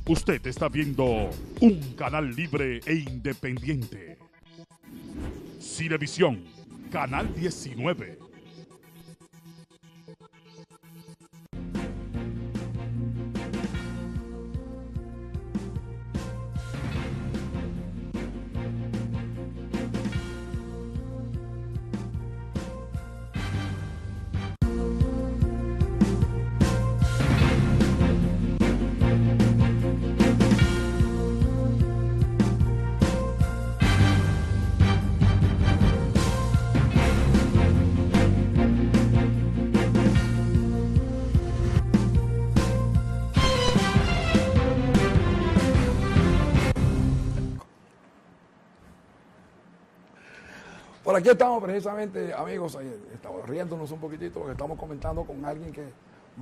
Usted está viendo un canal libre e independiente. Cinevisión, Canal 19. Por aquí estamos precisamente, amigos, estamos riéndonos un poquitito porque estamos comentando con alguien que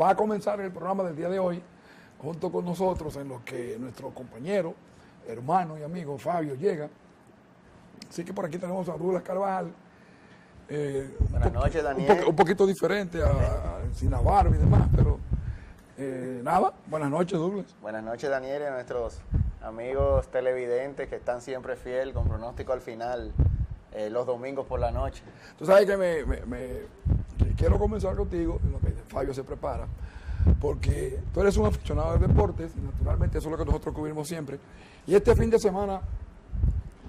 va a comenzar el programa del día de hoy junto con nosotros, en lo que nuestro compañero, hermano y amigo Fabio llega. Así que por aquí tenemos a Douglas Carvajal. Buenas noches, Daniel. Un poquito diferente a Sina Barbie y demás, pero nada, buenas noches, Douglas. Buenas noches, Daniel, y a nuestros amigos televidentes que están siempre fiel con pronóstico al final. Los domingos por la noche. Tú sabes que que quiero comenzar contigo, en lo que Fabio se prepara, porque tú eres un aficionado de deportes, y naturalmente eso es lo que nosotros cubrimos siempre. Y este fin de semana,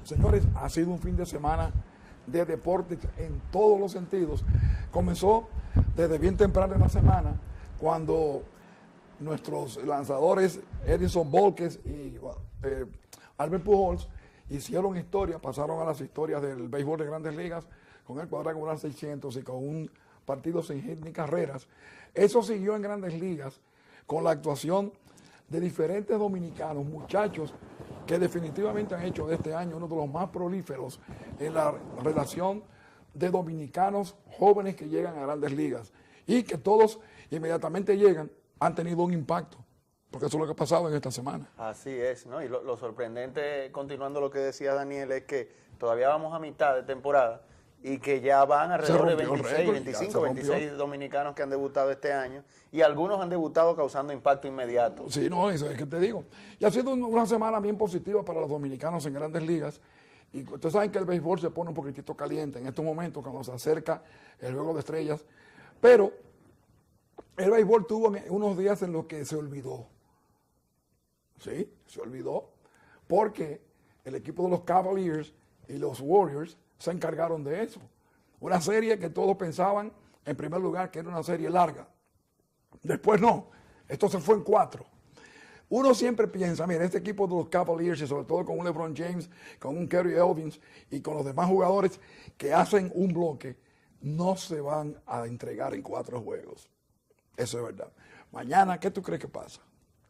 señores, ha sido un fin de semana de deportes en todos los sentidos. Comenzó desde bien temprano en la semana, cuando nuestros lanzadores Edinson Volquez y Albert Pujols hicieron historia, pasaron a las historias del béisbol de Grandes Ligas con el cuadrangular 600 y con un partido sin hit ni carreras. Eso siguió en Grandes Ligas con la actuación de diferentes dominicanos, muchachos que definitivamente han hecho de este año uno de los más prolíferos en la relación de dominicanos jóvenes que llegan a Grandes Ligas y que todos inmediatamente llegan, han tenido un impacto. Porque eso es lo que ha pasado en esta semana. Así es, ¿no? Y lo sorprendente, continuando lo que decía Daniel, es que todavía vamos a mitad de temporada y que ya van alrededor de 26, 25, 26 dominicanos que han debutado este año y algunos han debutado causando impacto inmediato. Sí, no, eso es que te digo. Y ha sido una semana bien positiva para los dominicanos en Grandes Ligas. Y ustedes saben que el béisbol se pone un poquitito caliente en estos momentos cuando se acerca el Juego de Estrellas. Pero el béisbol tuvo unos días en los que se olvidó. Sí, se olvidó, porque el equipo de los Cavaliers y los Warriors se encargaron de eso. Una serie que todos pensaban, en primer lugar, que era una serie larga. Después no, esto se fue en 4. Uno siempre piensa, mira, este equipo de los Cavaliers, y sobre todo con un LeBron James, con un Kerry Elvins y con los demás jugadores que hacen un bloque, no se van a entregar en 4 juegos. Eso es verdad. Mañana, ¿qué tú crees que pasa?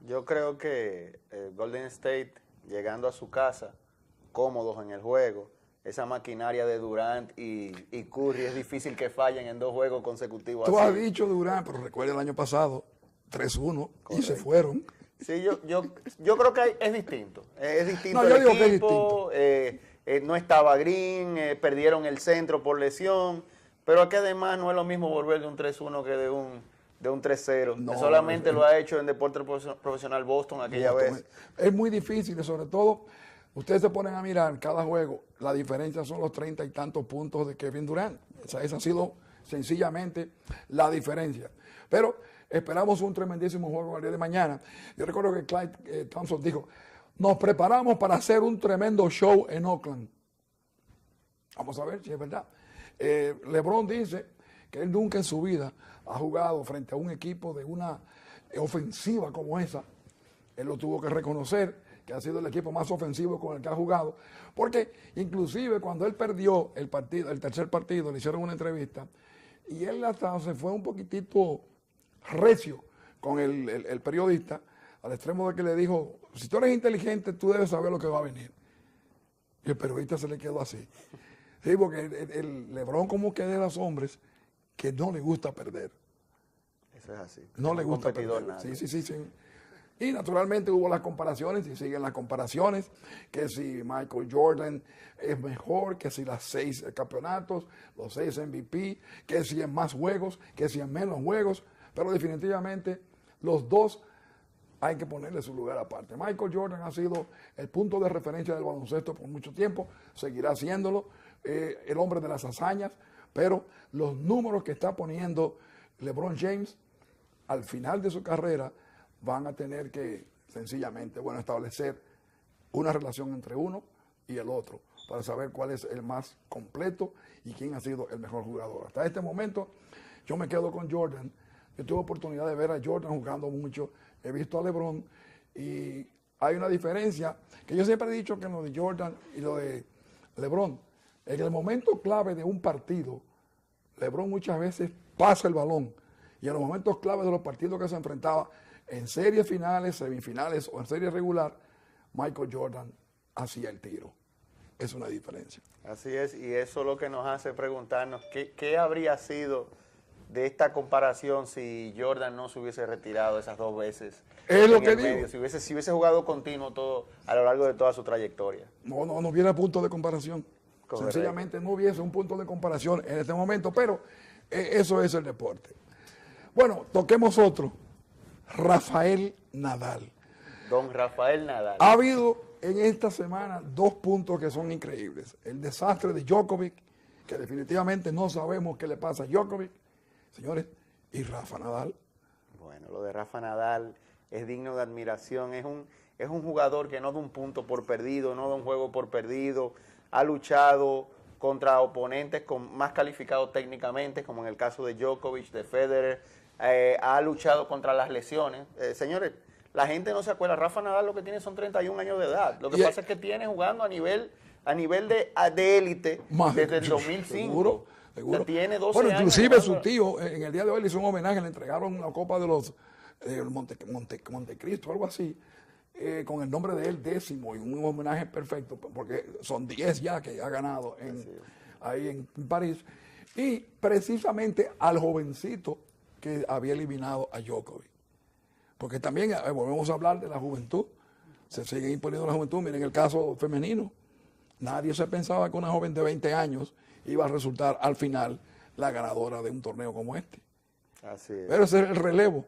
Yo creo que Golden State, llegando a su casa, cómodos en el juego, esa maquinaria de Durant y Curry, es difícil que fallen en 2 juegos consecutivos. Tú así. has dicho Durant, pero recuerda el año pasado, 3-1, y se fueron. Sí, yo creo que es distinto. Es distinto No, yo el digo equipo, que es distinto. No estaba Green, perdieron el centro por lesión, pero aquí además no es lo mismo volver de un 3-1 que de un 3-0. No, solamente lo ha hecho en deporte profesional Boston aquella vez. Es muy difícil y sobre todo, ustedes se ponen a mirar cada juego, la diferencia son los 30 y tantos puntos de Kevin Durant. Esa ha sido sencillamente la diferencia. Pero esperamos un tremendísimo juego el día de mañana. Yo recuerdo que Clyde Thompson dijo, nos preparamos para hacer un tremendo show en Oakland. Vamos a ver si es verdad. LeBron dice que él nunca en su vida ha jugado frente a un equipo de una ofensiva como esa. Él lo tuvo que reconocer, que ha sido el equipo más ofensivo con el que ha jugado, porque inclusive cuando él perdió el tercer partido, le hicieron una entrevista, y él hasta se fue un poquitito recio con el periodista, al extremo de que le dijo, si tú eres inteligente, tú debes saber lo que va a venir. Y el periodista se le quedó así. Sí, porque el LeBron como que de los hombres que no le gusta perder. Eso es así. No le gusta perder. Nada. Sí. Y naturalmente hubo las comparaciones, y siguen las comparaciones, que si Michael Jordan es mejor, que si las 6 campeonatos, los 6 MVP, que si en más juegos, que si en menos juegos, pero definitivamente los dos hay que ponerle su lugar aparte. Michael Jordan ha sido el punto de referencia del baloncesto por mucho tiempo, seguirá siéndolo, el hombre de las hazañas, pero los números que está poniendo LeBron James al final de su carrera van a tener que sencillamente, establecer una relación entre uno y el otro para saber cuál es el más completo y quién ha sido el mejor jugador. Hasta este momento yo me quedo con Jordan. Yo tuve oportunidad de ver a Jordan jugando mucho, he visto a LeBron y hay una diferencia que yo siempre he dicho que lo de Jordan y lo de LeBron, en el momento clave de un partido, LeBron muchas veces pasa el balón y en los momentos claves de los partidos que se enfrentaba en series finales, semifinales o en serie regular, Michael Jordan hacía el tiro. Es una diferencia. Así es, y eso es lo que nos hace preguntarnos qué habría sido de esta comparación si Jordan no se hubiese retirado esas 2 veces. Es lo que digo. Si hubiese jugado continuo todo a lo largo de toda su trayectoria. No hubiera punto de comparación. Correcto. Sencillamente no hubiese un punto de comparación en este momento, pero eso es el deporte. Bueno, toquemos otro. Rafael Nadal. Don Rafael Nadal. Ha habido en esta semana 2 puntos que son increíbles. El desastre de Djokovic, que definitivamente no sabemos qué le pasa a Djokovic, señores, y Rafa Nadal. Bueno, lo de Rafa Nadal es digno de admiración. Es un jugador que no da un punto por perdido, no da un juego por perdido. Ha luchado contra oponentes más calificados técnicamente, como en el caso de Djokovic, de Federer. Ha luchado contra las lesiones. Señores, la gente no se acuerda. Rafa Nadal lo que tiene son 31 años de edad. Lo que pasa es que tiene jugando a nivel de élite desde el 2005. Seguro. O sea, tiene 12 años. Inclusive su tío, en el día de hoy le hizo un homenaje, le entregaron la copa de los Montecristo, algo así, con el nombre de él 10º, y un homenaje perfecto, porque son 10 ya que ha ganado ahí en París. Y precisamente al jovencito que había eliminado a Djokovic. Porque también volvemos a hablar de la juventud. Se sigue imponiendo la juventud. Miren el caso femenino. Nadie se pensaba que una joven de 20 años iba a resultar al final la ganadora de un torneo como este. Así es. Pero ese es el relevo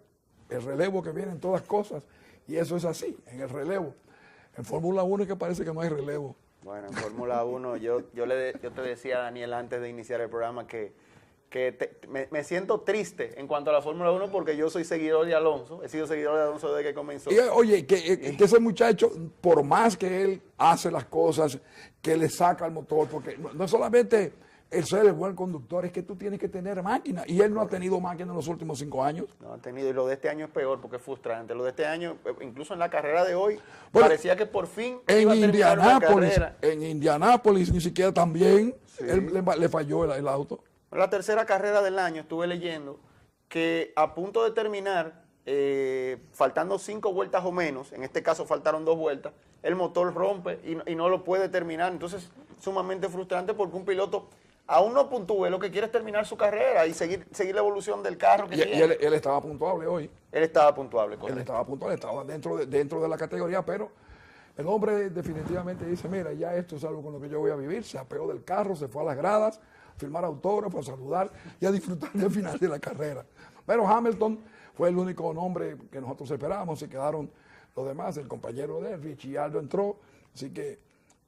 que viene en todas cosas. Y eso es así, en el relevo. En Fórmula 1 es que parece que no hay relevo. Bueno, en Fórmula 1 yo te decía, Daniel, antes de iniciar el programa que me siento triste en cuanto a la Fórmula 1 porque yo soy seguidor de Alonso, he sido seguidor de Alonso desde que comenzó. Y, oye, que ese muchacho, por más que él hace las cosas, que le saca el motor, porque no solamente el ser el buen conductor, es que tú tienes que tener máquina, y él no ha tenido máquina en los últimos 5 años. No ha tenido, y lo de este año es peor porque es frustrante. Lo de este año, incluso en la carrera de hoy, parecía que por fin iba a terminar una carrera. En Indianápolis ni siquiera también le falló el auto. La tercera carrera del año estuve leyendo que a punto de terminar, faltando 5 vueltas o menos, en este caso faltaron 2 vueltas, el motor rompe y no lo puede terminar. Entonces, sumamente frustrante porque un piloto aún no puntúe, lo que quiere es terminar su carrera y seguir la evolución del carro que tiene. Y él estaba puntuable hoy. Él estaba puntuable, correcto. Él estaba puntuable, estaba dentro de la categoría, pero el hombre definitivamente dice, mira, ya esto es algo con lo que yo voy a vivir. Se apeó del carro, se fue a las gradas, a firmar autógrafos, a saludar y a disfrutar del final de la carrera. Pero Hamilton fue el único nombre que nosotros esperábamos y quedaron los demás. El compañero de él, Ricciardo, entró. Así que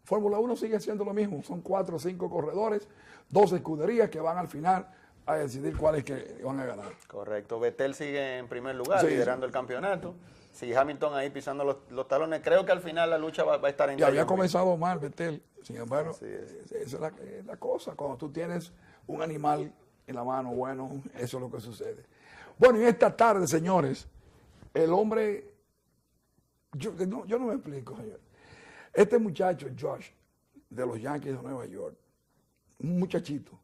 Fórmula 1 sigue siendo lo mismo. Son 4 o 5 corredores, 2 escuderías que van al final a decidir cuáles que van a ganar. Correcto. Vettel sigue en primer lugar, liderando el campeonato. Sí, Hamilton ahí pisando los talones. Creo que al final la lucha va a estar en. Ya había comenzado mal Vettel. Sin embargo, esa es la cosa. Cuando tú tienes un animal en la mano, bueno, eso es lo que sucede. Bueno, y esta tarde, señores, el hombre, yo no me explico, señor. Este muchacho, Josh, de los Yankees de Nueva York, un muchachito,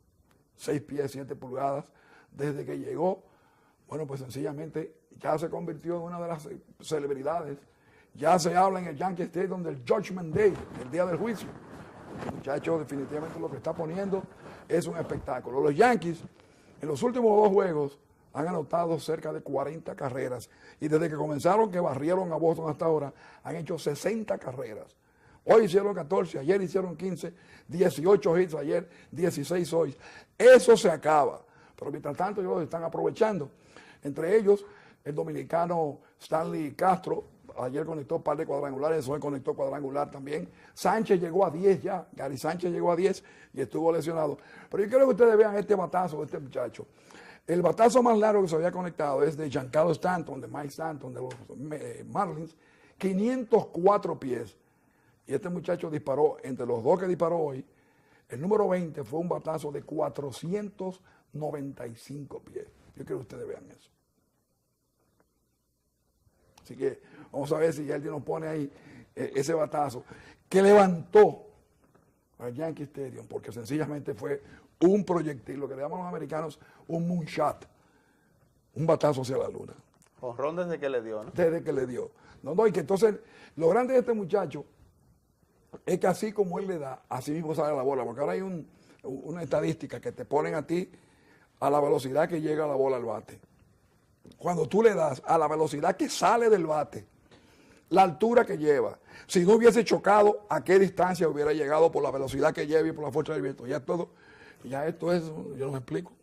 6 pies, 7 pulgadas, desde que llegó, bueno, pues sencillamente ya se convirtió en una de las celebridades. Ya se habla en el Yankee Stadium del Judgment Day, el día del juicio. El muchacho definitivamente lo que está poniendo es un espectáculo. Los Yankees, en los últimos 2 juegos, han anotado cerca de 40 carreras. Y desde que comenzaron, que barrieron a Boston hasta ahora, han hecho 60 carreras. Hoy hicieron 14, ayer hicieron 15, 18 hits ayer, 16 hoy. Eso se acaba. Pero mientras tanto ellos están aprovechando. Entre ellos, el dominicano Stanley Castro, ayer conectó un par de cuadrangulares, hoy conectó cuadrangular también. Sánchez llegó a 10 ya, Gary Sánchez llegó a 10 y estuvo lesionado. Pero yo quiero que ustedes vean este batazo de este muchacho. El batazo más largo que se había conectado es de Giancarlo Stanton, de Mike Stanton, de los Marlins, 504 pies. Y este muchacho disparó, entre los dos que disparó hoy, el número 20 fue un batazo de 495 pies. Yo quiero que ustedes vean eso. Así que vamos a ver si alguien nos pone ahí ese batazo que levantó al Yankee Stadium, porque sencillamente fue un proyectil, lo que le llaman los americanos un moonshot, un batazo hacia la luna. Jonrón desde que le dio, ¿no? Desde que le dio. No, y que entonces, lo grande de este muchacho es que así como él le da, así mismo sale la bola, porque ahora hay una estadística que te ponen a ti a la velocidad que llega la bola al bate. Cuando tú le das a la velocidad que sale del bate, la altura que lleva, si no hubiese chocado, a qué distancia hubiera llegado por la velocidad que lleva y por la fuerza del viento. Ya esto es, yo no me explico.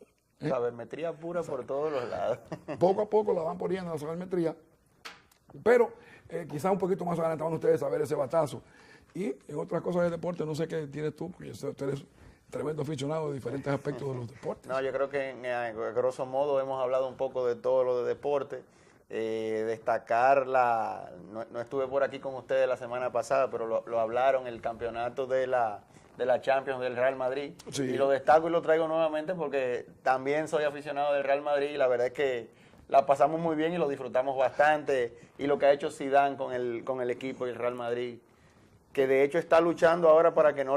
Sabermetría pura por todos los lados. Poco a poco la van poniendo la sabermetría, pero quizás un poquito más adelante van ustedes a ver ese batazo. Y en otras cosas del deporte, no sé qué tienes tú, porque tú eres tremendo aficionado de diferentes aspectos de los deportes. No, yo creo que en grosso modo hemos hablado un poco de todo lo de deporte. Destacar no estuve por aquí con ustedes la semana pasada, pero lo hablaron, el campeonato de la Champions del Real Madrid. Sí. Y lo destaco y lo traigo nuevamente porque también soy aficionado del Real Madrid y la verdad es que la pasamos muy bien y lo disfrutamos bastante. Y lo que ha hecho Zidane con el equipo y el Real Madrid, que de hecho está luchando ahora para que no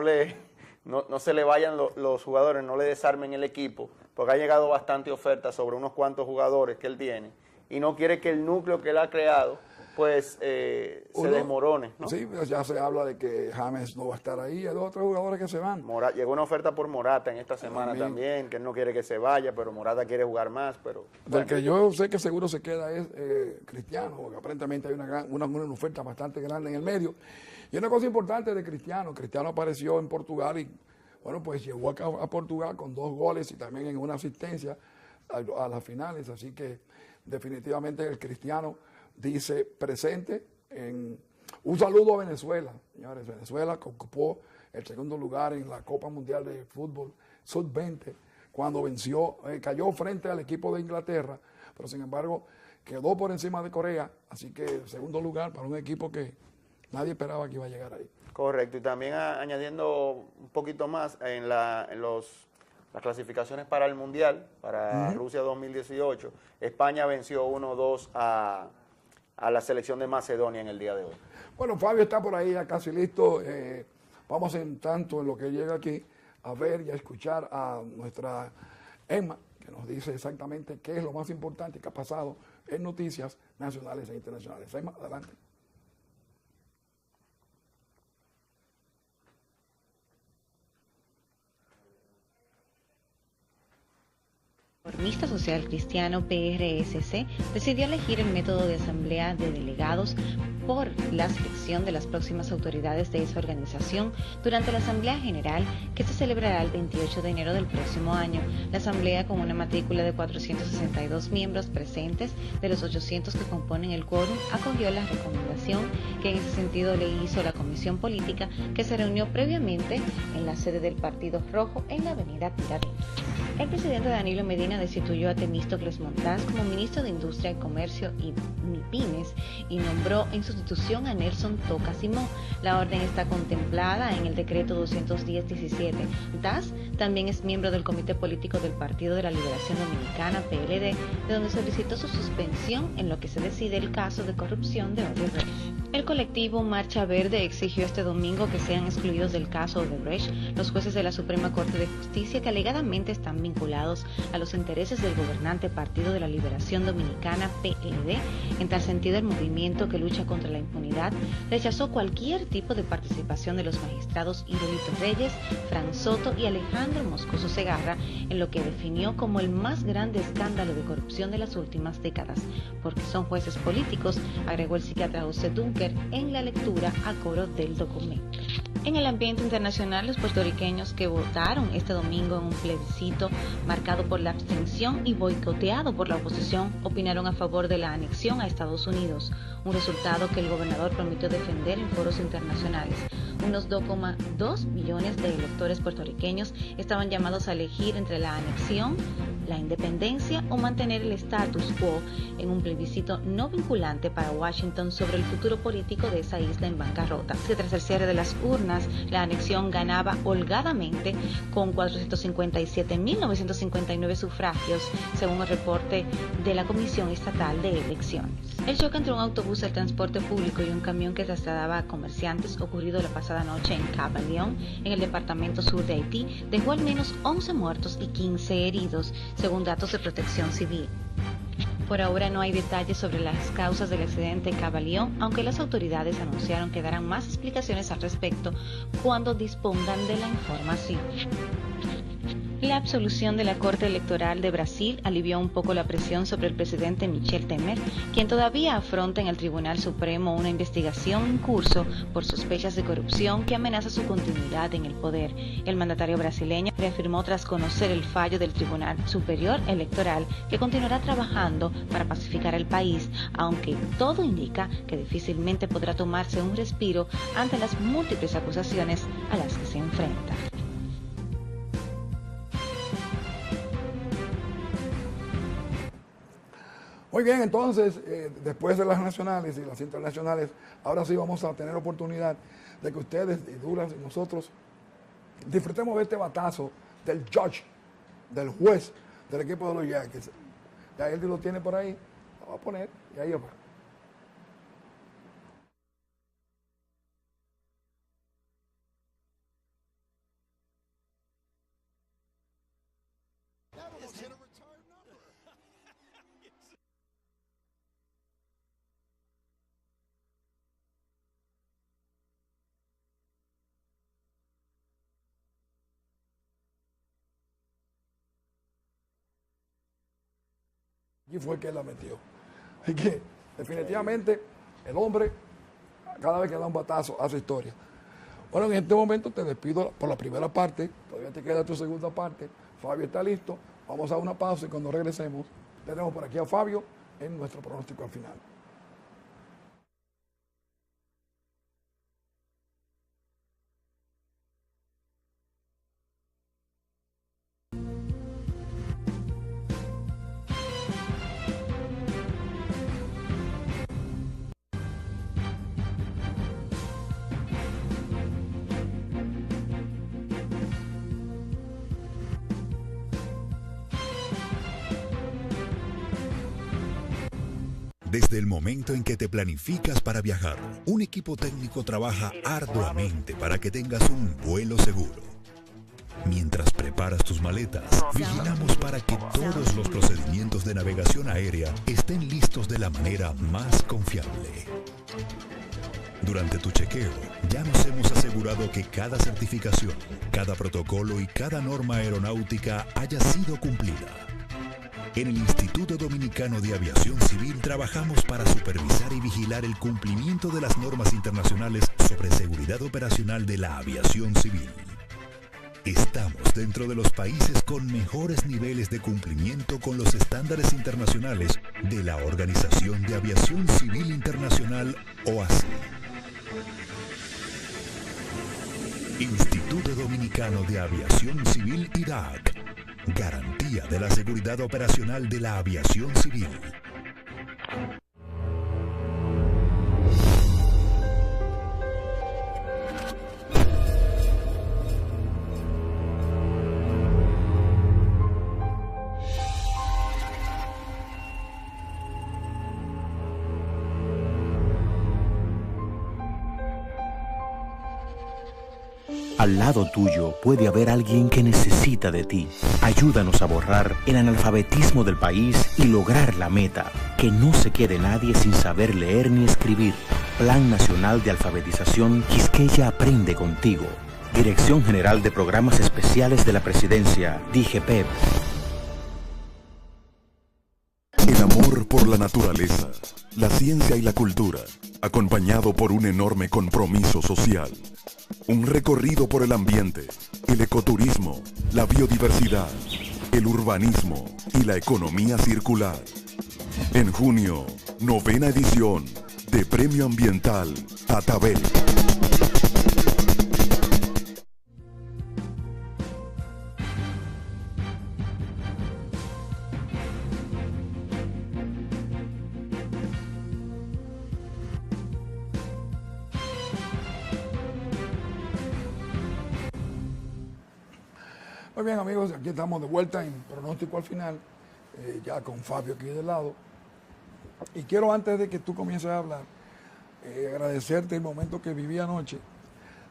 se le vayan los jugadores, no le desarmen el equipo, porque ha llegado bastante oferta sobre unos cuantos jugadores que él tiene y no quiere que el núcleo que él ha creado pues se desmorone, ¿no? Sí, ya se habla de que James no va a estar ahí, hay otros jugadores que se van. Llegó una oferta por Morata en esta semana también, que él no quiere que se vaya, pero Morata quiere jugar más. Pero del que yo sé que seguro se queda es Cristiano, porque aparentemente hay una oferta bastante grande en el medio. Y una cosa importante de Cristiano apareció en Portugal y bueno, pues llegó a Portugal con 2 goles y también en una asistencia a las finales, así que definitivamente el Cristiano dice presente. Un saludo a Venezuela, señores. Venezuela que ocupó el segundo lugar en la Copa Mundial de Fútbol Sub-20 cuando cayó frente al equipo de Inglaterra, pero sin embargo quedó por encima de Corea, así que segundo lugar para un equipo que nadie esperaba que iba a llegar ahí. Correcto, y también añadiendo un poquito más en las clasificaciones para el Mundial, para Rusia 2018, España venció 1-2 a la selección de Macedonia en el día de hoy. Bueno, Fabio está por ahí ya casi listo. Vamos en tanto en lo que llega aquí a ver y a escuchar a nuestra Emma, que nos dice exactamente qué es lo más importante que ha pasado en noticias nacionales e internacionales. Emma, adelante. El Reformista Social Cristiano PRSC decidió elegir el método de asamblea de delegados por la selección de las próximas autoridades de esa organización durante la Asamblea General que se celebrará el 28 de enero del próximo año. La asamblea, con una matrícula de 462 miembros presentes de los 800 que componen el quórum, acogió la recomendación que en ese sentido le hizo la Comisión Política, que se reunió previamente en la sede del Partido Rojo en la avenida Tiradentes. El presidente Danilo Medina destituyó a Temístocles Montaz como ministro de Industria, Comercio y MIPYMES y nombró en sustitución a Nelson Toca Simó. La orden está contemplada en el decreto 210-17. Montaz también es miembro del Comité Político del Partido de la Liberación Dominicana, PLD, de donde solicitó su suspensión en lo que se decide el caso de corrupción de Odebrecht. El colectivo Marcha Verde exigió este domingo que sean excluidos del caso Odebrecht los jueces de la Suprema Corte de Justicia que alegadamente están vinculados a los intereses del gobernante Partido de la Liberación Dominicana, PLD. En tal sentido, el movimiento que lucha contra la impunidad rechazó cualquier tipo de participación de los magistrados Hipólito Reyes, Fran Soto y Alejandro Moscoso Segarra en lo que definió como el más grande escándalo de corrupción de las últimas décadas, porque son jueces políticos, agregó el psiquiatra José Dunker en la lectura a coro del documento. En el ambiente internacional, los puertorriqueños que votaron este domingo en un plebiscito marcado por la abstención y boicoteado por la oposición opinaron a favor de la anexión a Estados Unidos, un resultado que el gobernador prometió defender en foros internacionales. Unos 2,2 millones de electores puertorriqueños estaban llamados a elegir entre la anexión, la independencia o mantener el status quo en un plebiscito no vinculante para Washington sobre el futuro político de esa isla en bancarrota. Tras el cierre de las urnas, la anexión ganaba holgadamente con 457.959 sufragios, según el reporte de la Comisión Estatal de Elecciones. El choque entre un autobús del transporte público y un camión que trasladaba a comerciantes, ocurrido la pasada noche en Cabaleón, en el departamento sur de Haití, dejó al menos 11 muertos y 15 heridos, según datos de Protección Civil. Por ahora no hay detalles sobre las causas del accidente en Cabaleón, aunque las autoridades anunciaron que darán más explicaciones al respecto cuando dispongan de la información. La absolución de la Corte Electoral de Brasil alivió un poco la presión sobre el presidente Michel Temer, quien todavía afronta en el Tribunal Supremo una investigación en curso por sospechas de corrupción que amenaza su continuidad en el poder. El mandatario brasileño reafirmó tras conocer el fallo del Tribunal Superior Electoral que continuará trabajando para pacificar el país, aunque todo indica que difícilmente podrá tomarse un respiro ante las múltiples acusaciones a las que se enfrenta. Muy bien, entonces, después de las nacionales y las internacionales, ahora sí vamos a tener oportunidad de que ustedes, y Duras y nosotros, disfrutemos de este batazo del judge, del juez del equipo de los Yankees. Ya él lo tiene por ahí, lo va a poner, y ahí va. Y fue que él la metió. Así que, definitivamente, el hombre, cada vez que da un batazo, hace historia. Bueno, en este momento te despido por la primera parte. Todavía te queda tu segunda parte. Fabio está listo. Vamos a una pausa y cuando regresemos, tenemos por aquí a Fabio en nuestro pronóstico al final. Desde el momento en que te planificas para viajar, un equipo técnico trabaja arduamente para que tengas un vuelo seguro. Mientras preparas tus maletas, vigilamos para que todos los procedimientos de navegación aérea estén listos de la manera más confiable. Durante tu chequeo, ya nos hemos asegurado que cada certificación, cada protocolo y cada norma aeronáutica haya sido cumplida. En el Instituto Dominicano de Aviación Civil trabajamos para supervisar y vigilar el cumplimiento de las normas internacionales sobre seguridad operacional de la aviación civil. Estamos dentro de los países con mejores niveles de cumplimiento con los estándares internacionales de la Organización de Aviación Civil Internacional, OACI. Instituto Dominicano de Aviación Civil, IDAC. Garantía de la seguridad operacional de la aviación civil. Al lado tuyo puede haber alguien que necesita de ti. Ayúdanos a borrar el analfabetismo del país y lograr la meta, que no se quede nadie sin saber leer ni escribir. Plan Nacional de Alfabetización Quisqueya Aprende Contigo. Dirección General de Programas Especiales de la Presidencia, DIGEPEP. El amor por la naturaleza, la ciencia y la cultura, acompañado por un enorme compromiso social. Un recorrido por el ambiente, el ecoturismo, la biodiversidad, el urbanismo y la economía circular. En junio, 9ª edición de Premio Ambiental Atabel. Muy bien, amigos, aquí estamos de vuelta en Pronóstico al Final, ya con Fabio aquí de lado. Y quiero, antes de que tú comiences a hablar, agradecerte el momento que viví anoche.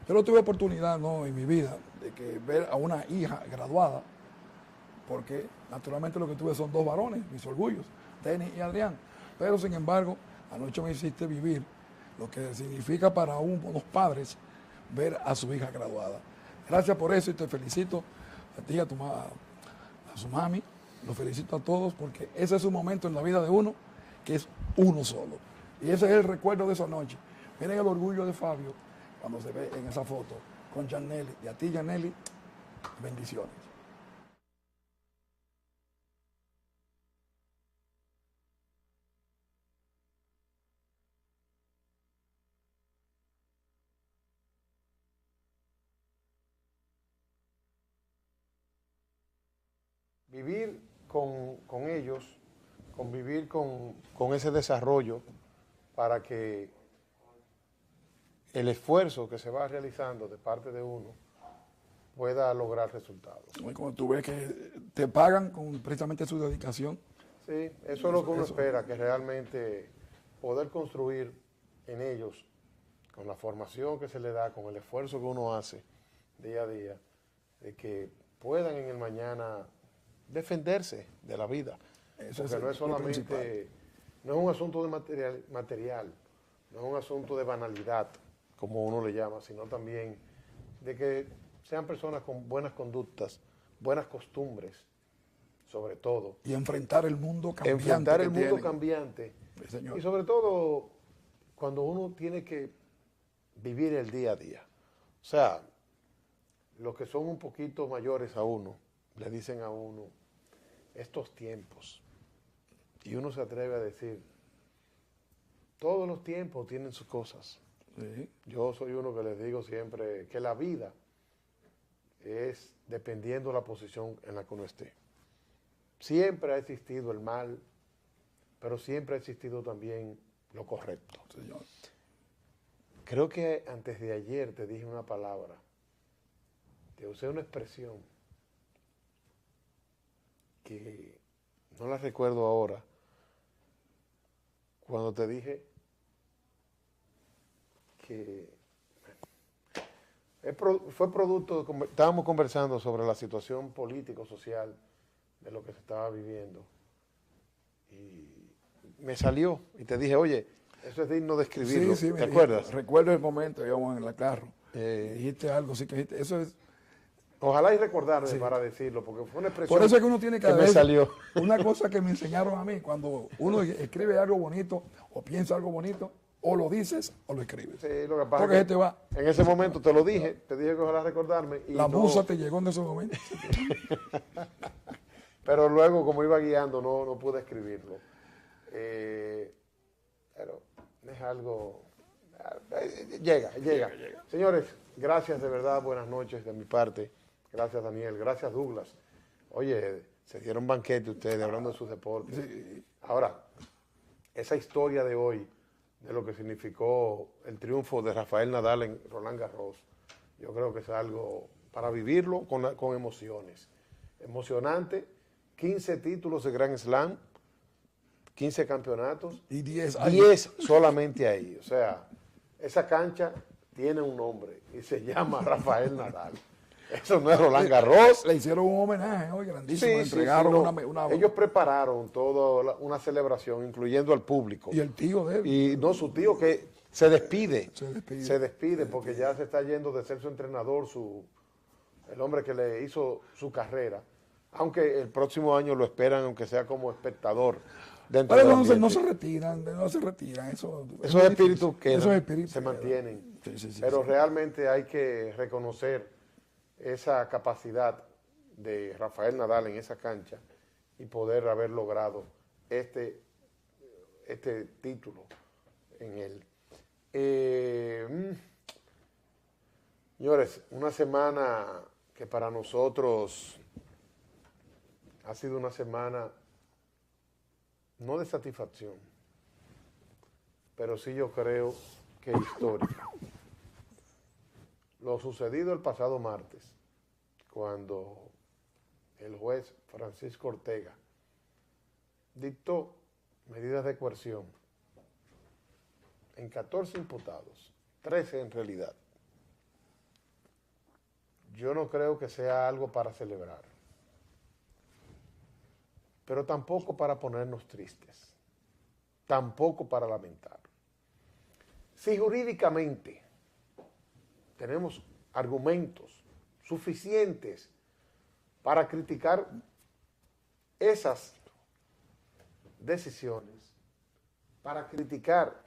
Yo no tuve oportunidad, ¿no?, en mi vida de ver a una hija graduada, porque naturalmente lo que tuve son 2 varones, mis orgullos, Denis y Adrián. Pero sin embargo, anoche me hiciste vivir lo que significa para unos padres ver a su hija graduada. Gracias por eso y te felicito a ti, a su mami. Los felicito a todos porque ese es un momento en la vida de uno que es uno solo. Y ese es el recuerdo de esa noche. Miren el orgullo de Fabio cuando se ve en esa foto con Janelli. Y a ti, Janelli, bendiciones. Vivir con ellos, convivir con ese desarrollo para que el esfuerzo que se va realizando de parte de uno pueda lograr resultados. Y cuando tú ves que te pagan con precisamente su dedicación. Sí, eso es lo que uno espera, que realmente poder construir en ellos, con la formación que se le da, con el esfuerzo que uno hace día a día, de que puedan en el mañana defenderse de la vida. Eso porque no es solamente, no es un asunto de material, no es un asunto de banalidad, como uno le llama, sino también de que sean personas con buenas conductas, buenas costumbres, sobre todo. Y enfrentar el mundo cambiante. Enfrentar el mundo cambiante. Sí, señor. Y sobre todo, cuando uno tiene que vivir el día a día. O sea, los que son un poquito mayores a uno, le dicen a uno, estos tiempos. Y uno se atreve a decir, todos los tiempos tienen sus cosas. Sí. Yo soy uno que les digo siempre que la vida es dependiendo de la posición en la que uno esté. Siempre ha existido el mal, pero siempre ha existido también lo correcto. Señor. Creo que antes de ayer te dije una palabra, te usé una expresión que no la recuerdo ahora, cuando te dije que fue producto, estábamos conversando sobre la situación político-social de lo que se estaba viviendo y me salió y te dije, oye, eso es digno de escribirlo, sí, ¿te acuerdas? Recuerdo el momento, íbamos en el carro, dijiste algo, sí que dijiste, eso es... Ojalá y recordarme para decirlo, porque fue una expresión Por eso es que uno tiene que me salió. Una cosa que me enseñaron a mí, cuando uno escribe algo bonito o piensa algo bonito, o lo dices o lo escribes. Sí, lo que pasa porque es que te va. En ese momento te lo dije, te dije que ojalá recordarme. Y la musa te llegó en ese momento. Pero luego, como iba guiando, no pude escribirlo. Pero es algo... Llega. Señores, gracias de verdad, buenas noches de mi parte. Gracias, Daniel. Gracias, Douglas. Oye, se dieron banquete ustedes hablando de sus deportes. Sí. Ahora, esa historia de hoy, de lo que significó el triunfo de Rafael Nadal en Roland Garros, yo creo que es algo para vivirlo con emociones. Emocionante, 15 títulos de Grand Slam, 15 campeonatos. Y 10 solamente ahí. O sea, esa cancha tiene un nombre y se llama Rafael Nadal. Eso no es Roland Garros. Le hicieron un homenaje hoy grandísimo. Le entregaron una... Ellos prepararon toda una celebración, incluyendo al público. Y el tío de él. Y no, su tío que se despide. Se despide porque ya se está yendo de ser su entrenador, el hombre que le hizo su carrera. Aunque el próximo año lo esperan, aunque sea como espectador dentro Pero del no ambiente. se retiran, no se retiran. Esos espíritus que se quedan. mantienen. Sí, Pero realmente hay que reconocer esa capacidad de Rafael Nadal en esa cancha y poder haber logrado este título en él. Señores, una semana que para nosotros ha sido una semana no de satisfacción, pero sí yo creo que histórica. Lo sucedido el pasado martes, cuando el juez Francisco Ortega dictó medidas de coerción en 14 imputados, 13 en realidad. Yo no creo que sea algo para celebrar, pero tampoco para ponernos tristes, tampoco para lamentar. Si jurídicamente tenemos argumentos suficientes para criticar esas decisiones, para criticar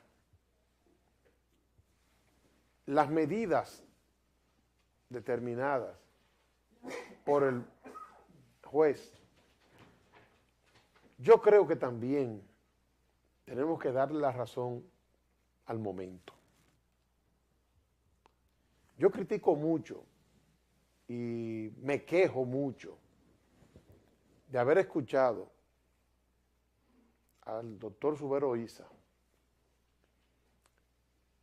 las medidas determinadas por el juez, yo creo que también tenemos que darle la razón al momento. Yo critico mucho y me quejo mucho de haber escuchado al doctor Subero Isa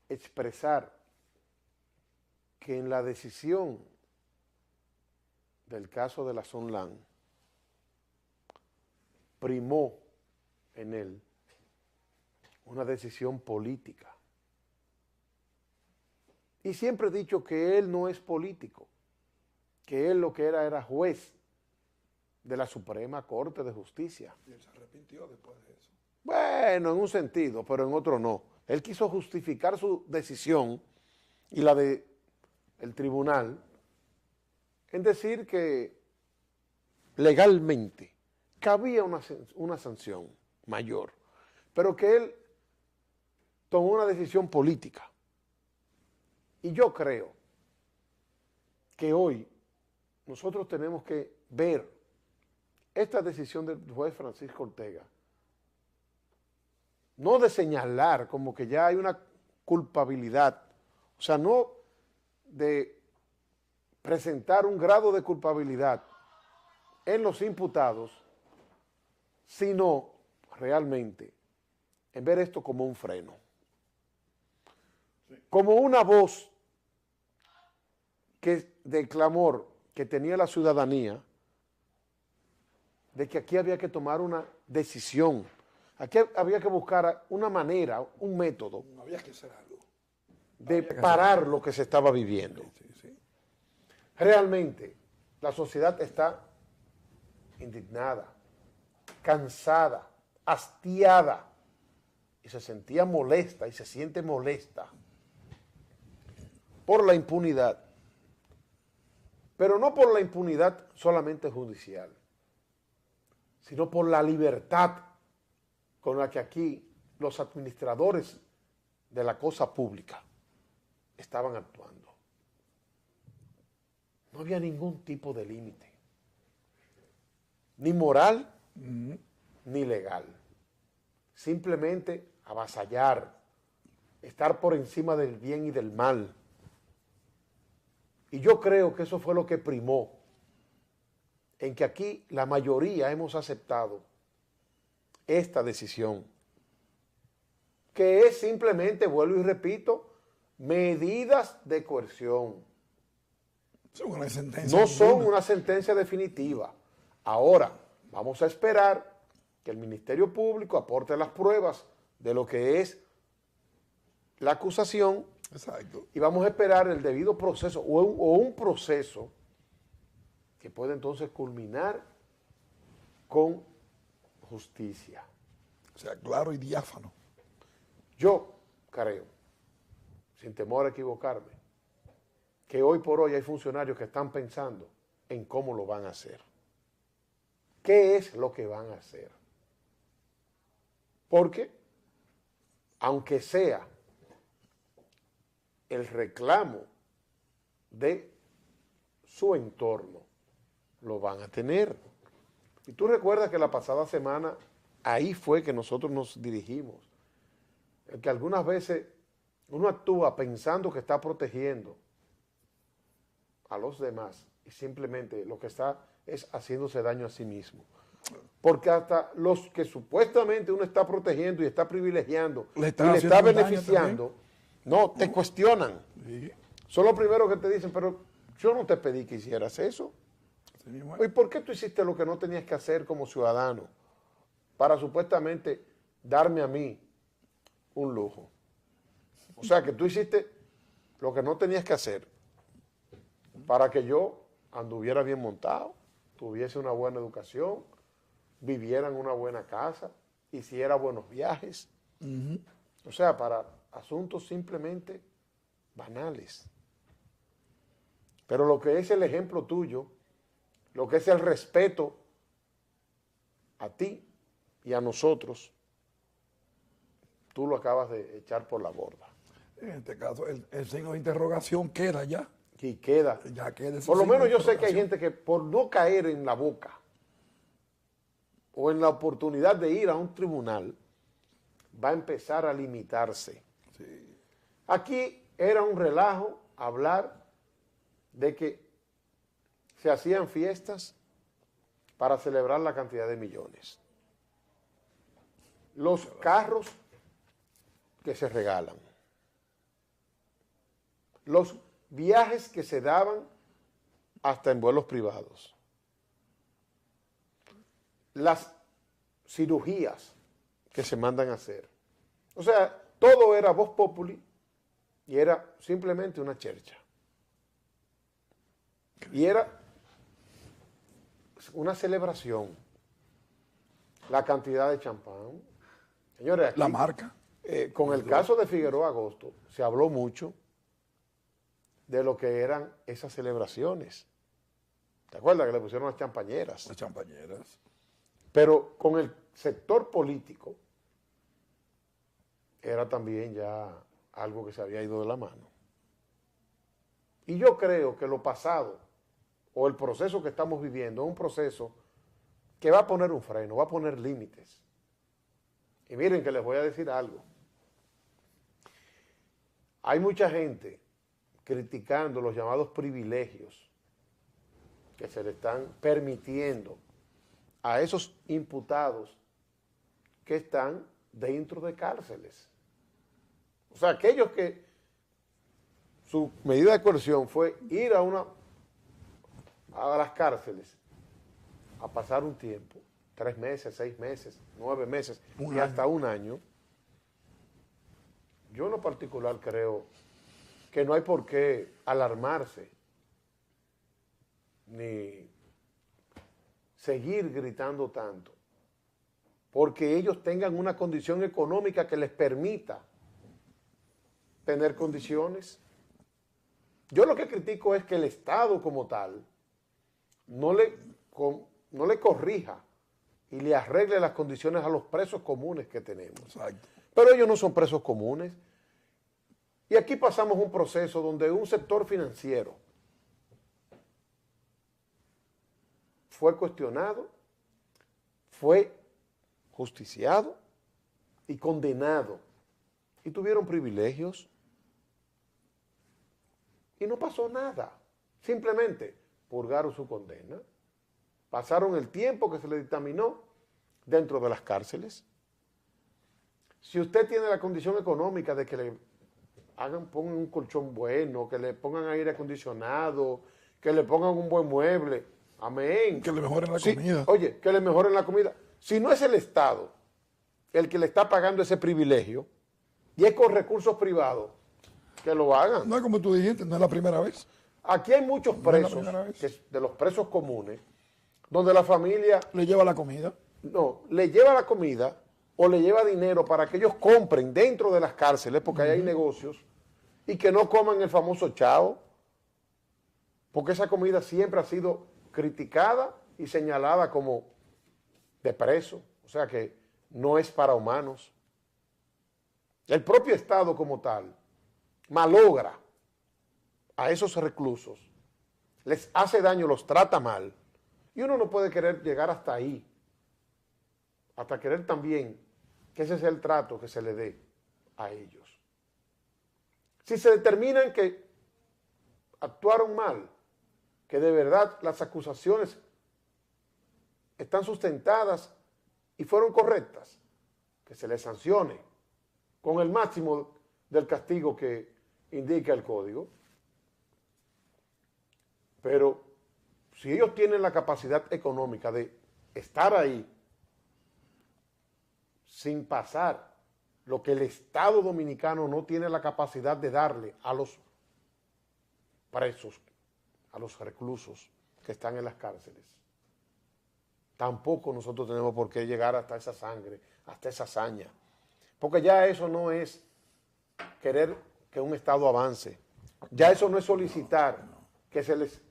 expresar que en la decisión del caso de la Sonlán primó en él una decisión política. Y siempre he dicho que él no es político, que él lo que era juez de la Suprema Corte de Justicia. Y él se arrepintió después de eso. Bueno, en un sentido, pero en otro no. Él quiso justificar su decisión y la de el tribunal en decir que legalmente cabía una sanción mayor, pero que él tomó una decisión política. Y yo creo que hoy nosotros tenemos que ver esta decisión del juez Francisco Ortega, no de señalar como que ya hay una culpabilidad, o sea, no de presentar un grado de culpabilidad en los imputados, sino realmente en ver esto como un freno, como una voz de clamor que tenía la ciudadanía de que aquí había que tomar una decisión, aquí había que buscar una manera, un método Había que hacer algo. de parar lo que se estaba viviendo. Sí. Realmente la sociedad está indignada, cansada, hastiada y se sentía molesta y se siente molesta por la impunidad, pero no por la impunidad solamente judicial, sino por la libertad con la que aquí los administradores de la cosa pública estaban actuando. No había ningún tipo de límite, ni moral, ni legal. Simplemente avasallar, estar por encima del bien y del mal. Y yo creo que eso fue lo que primó, en que aquí la mayoría hemos aceptado esta decisión, que es simplemente, vuelvo y repito, medidas de coerción. No son una sentencia definitiva. Ahora, vamos a esperar que el Ministerio Público aporte las pruebas de lo que es la acusación. Exacto. Y vamos a esperar el debido proceso o un proceso que puede entonces culminar con justicia. O sea, claro y diáfano. Yo creo, sin temor a equivocarme, que hoy por hoy hay funcionarios que están pensando en cómo lo van a hacer. ¿Qué es lo que van a hacer? Porque, aunque sea el reclamo de su entorno, lo van a tener. Y tú recuerdas que la pasada semana, ahí fue que nosotros nos dirigimos. El que algunas veces uno actúa pensando que está protegiendo a los demás y simplemente lo que está es haciéndose daño a sí mismo. Porque hasta los que supuestamente uno está protegiendo y está privilegiando y le está beneficiando, no, te cuestionan. Sí. Son los primeros que te dicen, pero yo no te pedí que hicieras eso. Sí, bueno. ¿Y por qué tú hiciste lo que no tenías que hacer como ciudadano? Para supuestamente darme a mí un lujo. O sea, que tú hiciste lo que no tenías que hacer para que yo anduviera bien montado, tuviese una buena educación, viviera en una buena casa, hiciera buenos viajes. O sea, para asuntos simplemente banales. Pero lo que es el ejemplo tuyo, lo que es el respeto a ti y a nosotros, tú lo acabas de echar por la borda. En este caso, el signo de interrogación queda ya. Y queda. Ya queda por lo menos yo sé que hay gente que por no caer en la boca o en la oportunidad de ir a un tribunal, va a empezar a limitarse. Sí. Aquí era un relajo hablar de que se hacían fiestas para celebrar la cantidad de millones. Los carros que se regalan. Los viajes que se daban hasta en vuelos privados. Las cirugías que se mandan a hacer. O sea, todo era vox populi y era simplemente una chercha. Y era una celebración. La cantidad de champán. Señores, aquí, la marca. Con el caso de Figueroa Agosto, se habló mucho de lo que eran esas celebraciones. ¿Te acuerdas que le pusieron las champañeras? Las champañeras. Pero con el sector político era también ya algo que se había ido de la mano. Y yo creo que lo pasado o el proceso que estamos viviendo es un proceso que va a poner un freno, va a poner límites. Y miren que les voy a decir algo. Hay mucha gente criticando los llamados privilegios que se le están permitiendo a esos imputados que están dentro de cárceles. O sea, aquellos que su medida de coerción fue ir a las cárceles a pasar un tiempo, 3 meses, 6 meses, 9 meses y hasta un año. Yo en lo particular creo que no hay por qué alarmarse ni seguir gritando tanto, porque ellos tengan una condición económica que les permita tener condiciones. Yo lo que critico es que el Estado como tal no le corrija y le arregle las condiciones a los presos comunes que tenemos. Exacto. Pero ellos no son presos comunes. Y aquí pasamos un proceso donde un sector financiero fue cuestionado, fue justiciado y condenado. Y tuvieron privilegios. Y no pasó nada. Simplemente purgaron su condena. Pasaron el tiempo que se le dictaminó dentro de las cárceles. Si usted tiene la condición económica de que le pongan un colchón bueno, que le pongan aire acondicionado, que le pongan un buen mueble, amén. Que le mejoren la comida. Oye, que le mejoren la comida. Si no es el Estado el que le está pagando ese privilegio, y es con recursos privados, que lo hagan. No es como tú dijiste, no es la primera vez. Aquí hay muchos presos, de los presos comunes, donde la familia... ¿Le lleva la comida? No, le lleva la comida o le lleva dinero para que ellos compren dentro de las cárceles, porque ahí hay negocios, y que no coman el famoso chao, porque esa comida siempre ha sido criticada y señalada como de preso. O sea que no es para humanos. El propio Estado como tal malogra a esos reclusos, les hace daño, los trata mal, y uno no puede querer llegar hasta ahí, hasta querer también que ese sea el trato que se le dé a ellos. Si se determinan que actuaron mal, que de verdad las acusaciones están sustentadas y fueron correctas, que se les sancione con el máximo del castigo que indica el código. Pero si ellos tienen la capacidad económica de estar ahí sin pasar lo que el Estado dominicano no tiene la capacidad de darle a los presos, a los reclusos que están en las cárceles, tampoco nosotros tenemos por qué llegar hasta esa sangre, hasta esa hazaña, porque ya eso no es querer que un Estado avance, ya eso no es solicitar que se les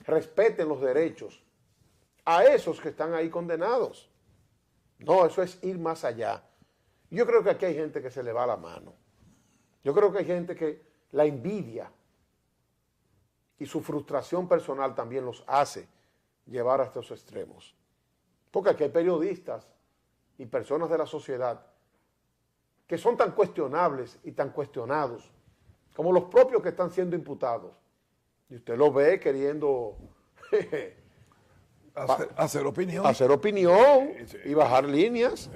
respeten los derechos a esos que están ahí condenados. No, eso es ir más allá. Yo creo que aquí hay gente que se le va la mano. Yo creo que hay gente que la envidia y su frustración personal también los hace llevar a estos extremos. Porque aquí hay periodistas y personas de la sociedad que son tan cuestionables y tan cuestionados como los propios que están siendo imputados. Y usted lo ve queriendo hacer opinión. Hacer opinión y bajar líneas.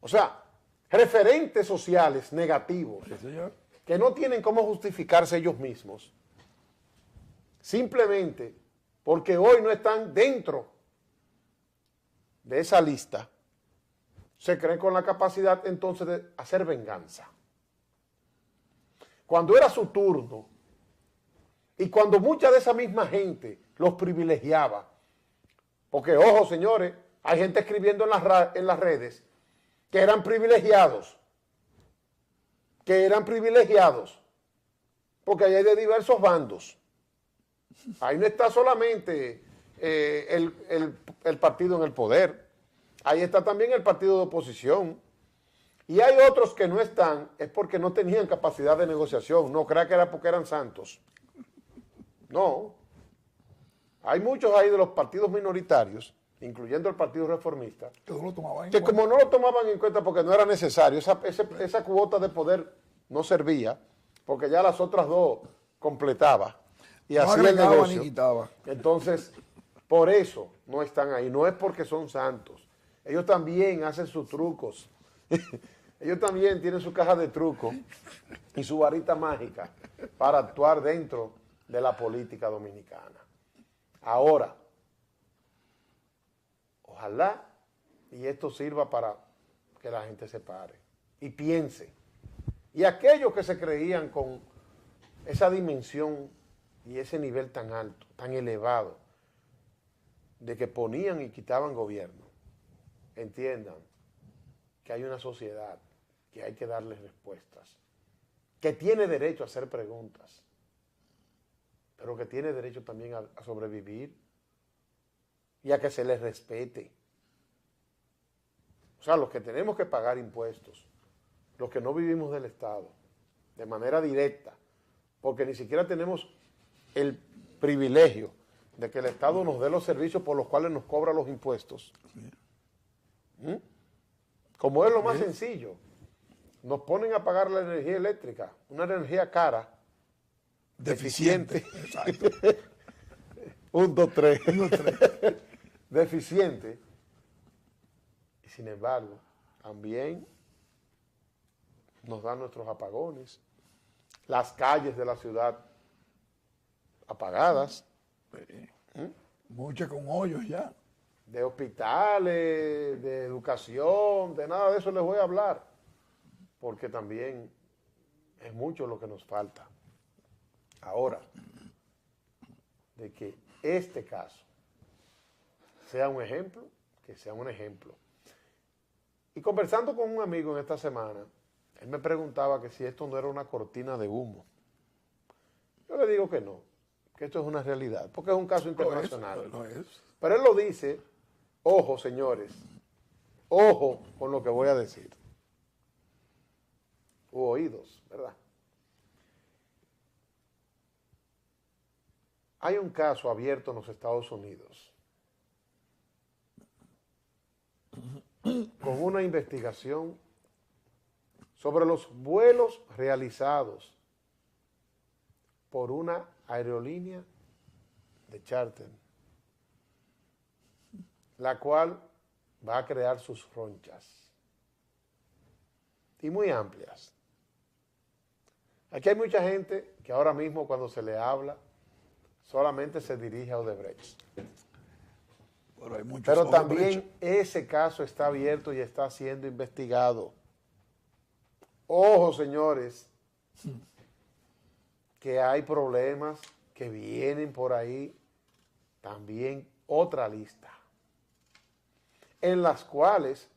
O sea, referentes sociales negativos que no tienen cómo justificarse ellos mismos. Simplemente porque hoy no están dentro de esa lista, se creen con la capacidad entonces de hacer venganza. Cuando era su turno, y cuando mucha de esa misma gente los privilegiaba, porque ojo señores, hay gente escribiendo en las redes que eran privilegiados, porque ahí hay de diversos bandos. Ahí no está solamente el partido en el poder, ahí está también el partido de oposición, y hay otros que no están, es porque no tenían capacidad de negociación, no crea que era porque eran santos. No, hay muchos ahí de los partidos minoritarios, incluyendo el Partido Reformista, que como no lo tomaban en cuenta porque no era necesario, esa cuota de poder no servía, porque ya las otras dos completaba y hacía el negocio. Entonces, por eso no están ahí, no es porque son santos. Ellos también hacen sus trucos, ellos también tienen su caja de trucos y su varita mágica para actuar dentro de la política dominicana. Ahora, ojalá y esto sirva para que la gente se pare y piense. Y aquellos que se creían con esa dimensión y ese nivel tan alto, tan elevado, de que ponían y quitaban gobierno, entiendan que hay una sociedad que hay que darles respuestas, que tiene derecho a hacer preguntas, pero que tiene derecho también a sobrevivir y a que se les respete. O sea, los que tenemos que pagar impuestos, los que no vivimos del Estado, de manera directa, porque ni siquiera tenemos el privilegio de que el Estado nos dé los servicios por los cuales nos cobra los impuestos. Como es lo más sencillo, nos ponen a pagar la energía eléctrica, una energía cara, deficiente. 1, 2, 3. Deficiente. Y sin embargo, también nos dan nuestros apagones, las calles de la ciudad apagadas. Muchas con hoyos ya. De hospitales, de educación, de nada de eso les voy a hablar, porque también es mucho lo que nos falta. Ahora, de que este caso sea un ejemplo, que sea un ejemplo. Y conversando con un amigo en esta semana, él me preguntaba que si esto no era una cortina de humo. Yo le digo que no, que esto es una realidad, porque es un caso internacional. Lo es. Pero él lo dice, ojo señores, Ojo con lo que voy a decir. U oídos, ¿verdad? Hay un caso abierto en los Estados Unidos con una investigación sobre los vuelos realizados por una aerolínea de charter, la cual va a crear sus ronchas, y muy amplias. Aquí hay mucha gente que ahora mismo cuando se le habla solamente se dirige a Odebrecht. Pero también ese caso está abierto y está siendo investigado. Ojo, señores, que hay problemas que vienen por ahí, también otra lista, en las cuales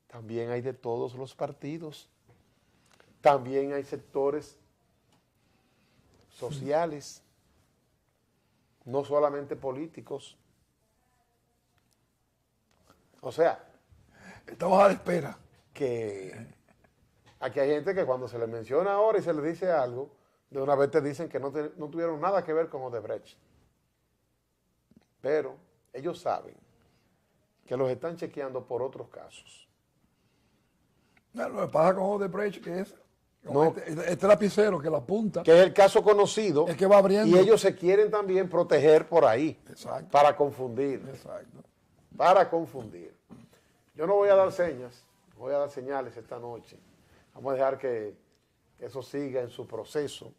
también hay de todos los partidos, también hay sectores sociales, no solamente políticos. O sea, estamos a la espera. Que aquí hay gente que cuando se le menciona ahora y se le dice algo, de una vez te dicen que no tuvieron nada que ver con Odebrecht. Pero ellos saben que los están chequeando por otros casos. No, lo que pasa con Odebrecht que es este lapicero que la apunta. Que es el caso conocido. Es que va abriendo. Y ellos se quieren también proteger por ahí. Exacto. Para confundir. Exacto. Para confundir. Yo no voy a dar señas, voy a dar señales esta noche. Vamos a dejar que eso siga en su proceso.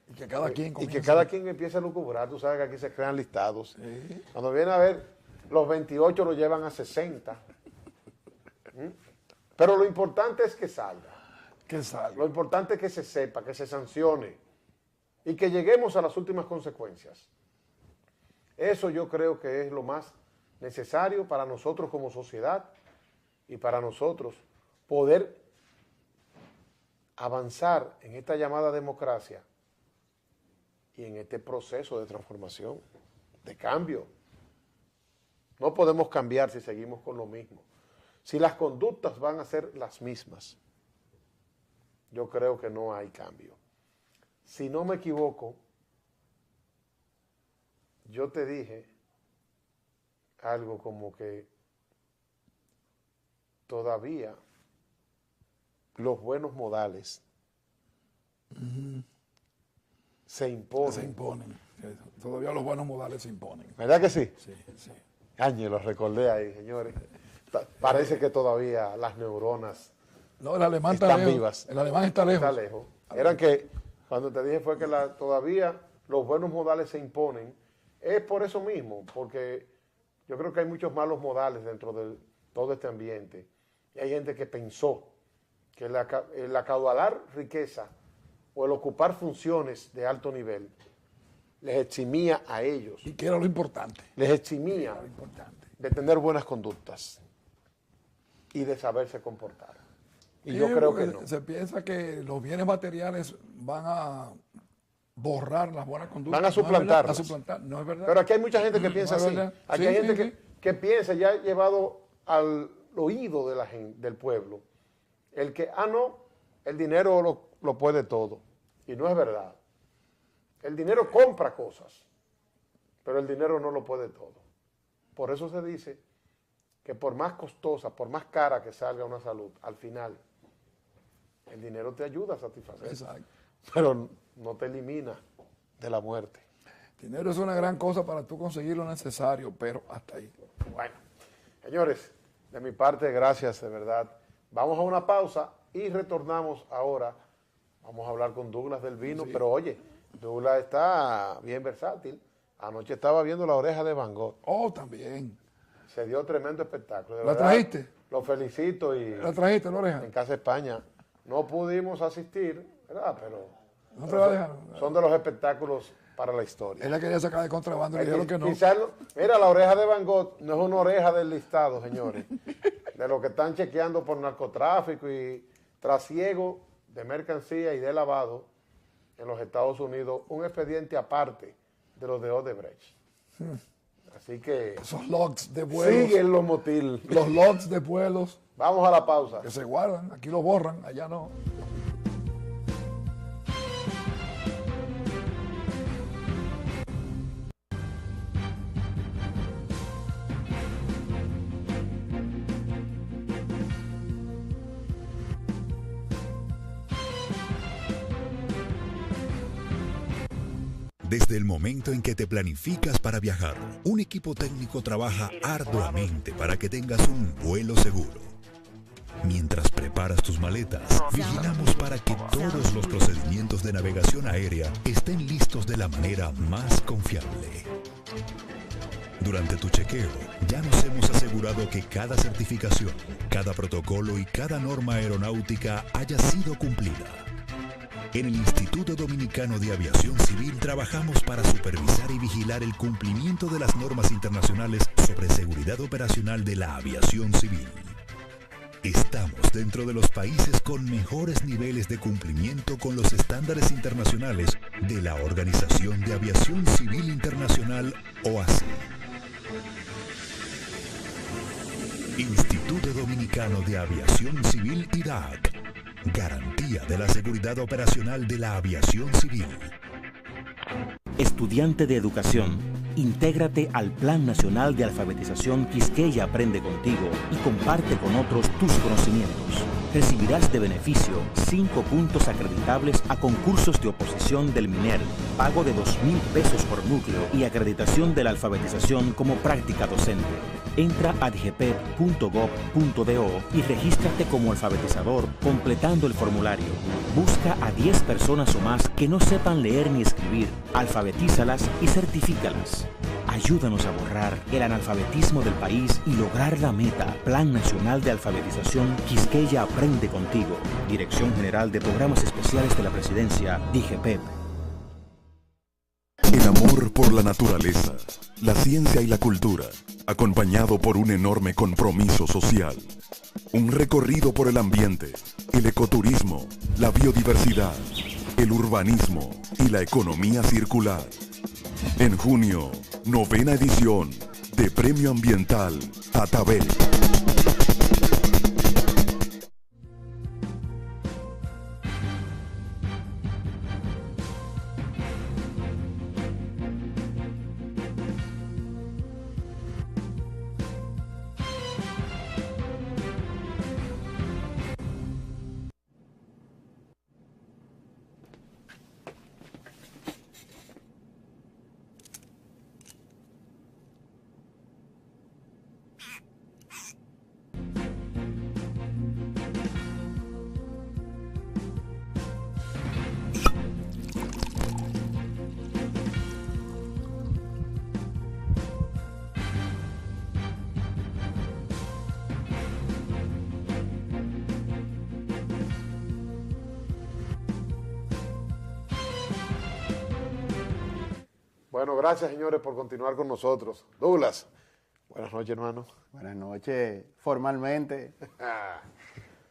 Y que cada quien empiece a lucubrar. Tú sabes que aquí se crean listados. Sí. Cuando viene a ver, los 28 lo llevan a 60. Pero lo importante es que salga. Lo importante es que se sepa, que se sancione y que lleguemos a las últimas consecuencias. Eso yo creo que es lo más necesario para nosotros como sociedad y para nosotros poder avanzar en esta llamada democracia y en este proceso de transformación, de cambio. No podemos cambiar si seguimos con lo mismo. Si las conductas van a ser las mismas, yo creo que no hay cambio. Si no me equivoco, yo te dije algo como que todavía los buenos modales se imponen. Se imponen. Todavía los buenos modales se imponen. ¿Verdad que sí? Sí, sí. Añe, lo recordé ahí, señores. Parece que todavía las neuronas no, el alemán están está lejos. vivas. El alemán está lejos. Está lejos. Eran que, cuando te dije fue que todavía los buenos modales se imponen, es por eso mismo, porque yo creo que hay muchos malos modales dentro de todo este ambiente. Y hay gente que pensó que el acaudalar riqueza o el ocupar funciones de alto nivel les eximía a ellos. Y que era lo importante. Les eximía de tener buenas conductas y de saberse comportar. Y yo creo que no. Se piensa que los bienes materiales van a borrar las buenas conductas. Van a suplantarlas. A suplantar, no es verdad. Pero aquí hay mucha gente que piensa así. Aquí hay gente que piensa, ya llevado al oído de la gente, del pueblo, el que, no, el dinero lo puede todo. Y no es verdad. El dinero compra cosas, pero el dinero no lo puede todo. Por eso se dice que por más costosa, por más cara que salga una salud, al final, el dinero te ayuda a satisfacer. Exacto. Pero no te elimina de la muerte. El dinero es una gran cosa para tú conseguir lo necesario, pero hasta ahí. Bueno, señores, de mi parte, gracias de verdad. Vamos a una pausa y retornamos ahora. Vamos a hablar con Douglas del Vino, pero oye, Douglas está bien versátil. Anoche estaba viendo La Oreja de Van Gogh. Oh, también. Se dio tremendo espectáculo. De ¿La verdad, trajiste? Lo felicito. Y ¿La trajiste, La Oreja? en Casa España. No pudimos asistir, ¿verdad? Pero no te va a dejar. Son de los espectáculos para la historia. Él la quería sacar de contrabando y le dijeron que no. Mira, La Oreja de Van Gogh no es una oreja del listado, señores. De lo que están chequeando por narcotráfico y trasiego de mercancía y de lavado en los Estados Unidos, un expediente aparte de los de Odebrecht. Así que esos logs de vuelos. siguen los motil. Los logs de vuelos. Vamos a la pausa. Que se guardan, aquí los borran, allá no. Desde el momento en que te planificas para viajar, un equipo técnico trabaja arduamente para que tengas un vuelo seguro. Mientras preparas tus maletas, vigilamos para que todos los procedimientos de navegación aérea estén listos de la manera más confiable. Durante tu chequeo, ya nos hemos asegurado que cada certificación, cada protocolo y cada norma aeronáutica haya sido cumplida. En el Instituto Dominicano de Aviación Civil trabajamos para supervisar y vigilar el cumplimiento de las normas internacionales sobre seguridad operacional de la aviación civil. Estamos dentro de los países con mejores niveles de cumplimiento con los estándares internacionales de la Organización de Aviación Civil Internacional, OACI. Instituto Dominicano de Aviación Civil, IDAC. Garantía de la seguridad operacional de la aviación civil. Estudiante de educación, intégrate al Plan Nacional de Alfabetización Quisqueya Aprende Contigo y comparte con otros tus conocimientos. Recibirás de beneficio 5 puntos acreditables a concursos de oposición del MINER, pago de 2.000 pesos por núcleo y acreditación de la alfabetización como práctica docente. Entra a dgpep.gov.do y regístrate como alfabetizador completando el formulario. Busca a 10 personas o más que no sepan leer ni escribir, alfabetízalas y certifícalas. Ayúdanos a borrar el analfabetismo del país y lograr la meta. Plan Nacional de Alfabetización Quisqueya Aprende Contigo. Dirección General de Programas Especiales de la Presidencia, DGPEP. El amor por la naturaleza, la ciencia y la cultura, acompañado por un enorme compromiso social. Un recorrido por el ambiente, el ecoturismo, la biodiversidad, el urbanismo y la economía circular. En junio, 9ª edición de Premio Ambiental Atabel. Bueno, gracias señores por continuar con nosotros. Douglas, buenas noches hermano. Buenas noches formalmente